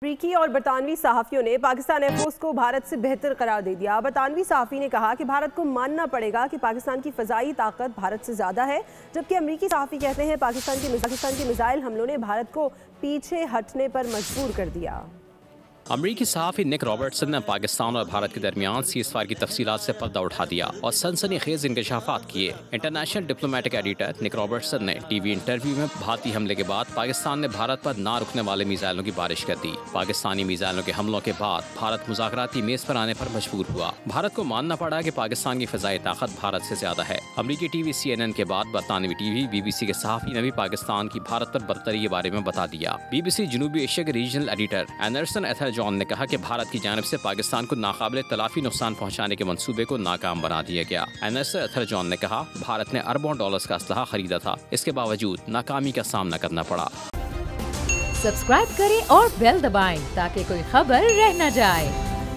अमरीकी और बरतानवी सहाफ़ियों ने पाकिस्तान एयरफोर्स को भारत से बेहतर करार दे दिया। बरतानवी सहाफ़ी ने कहा कि भारत को मानना पड़ेगा कि पाकिस्तान की फ़ज़ाई ताकत भारत से ज़्यादा है, जबकि अमरीकी सहाफ़ी कहते हैं पाकिस्तान के मिसाइल हमलों ने भारत को पीछे हटने पर मजबूर कर दिया। अमरीकी सहाफ़ी निक रॉबर्टसन ने पाकिस्तान और भारत के दरमियान सीज़फायर की तफसीलात से पर्दा उठा दिया और सनसनीखेज इंकशाफात किए। इंटरनेशनल डिप्लोमेटिक एडिटर निक रॉबर्टसन ने टीवी इंटरव्यू में भारतीय हमले के बाद पाकिस्तान ने भारत पर ना रुकने वाले मिसाइलों की बारिश कर दी। पाकिस्तानी मिसाइलों के हमलों के बाद भारत मुज़ाकराती मेज़ पर आने पर मजबूर हुआ। भारत को मानना पड़ा कि पाकिस्तान की फ़ज़ाई ताकत भारत से ज़्यादा है। अमरीकी टीवी CNN के बाद बरतानवी टीवी BBC के सहाफ़ी ने भी पाकिस्तान की भारत पर बर्तरी के बारे में बता दिया। BBC जनूबी एशिया के रीजनल एडिटर एंडरसन एथर जॉन ने कहा कि भारत की जानिब से पाकिस्तान को नाकाबिले तलाफी नुकसान पहुंचाने के मंसूबे को नाकाम बना दिया गया। एंडरसन एथर जॉन ने कहा, भारत ने अरबों डॉलर्स का असलहा खरीदा था, इसके बावजूद नाकामी का सामना करना पड़ा। सब्सक्राइब करें और बेल दबाएं ताकि कोई खबर रह न जाए।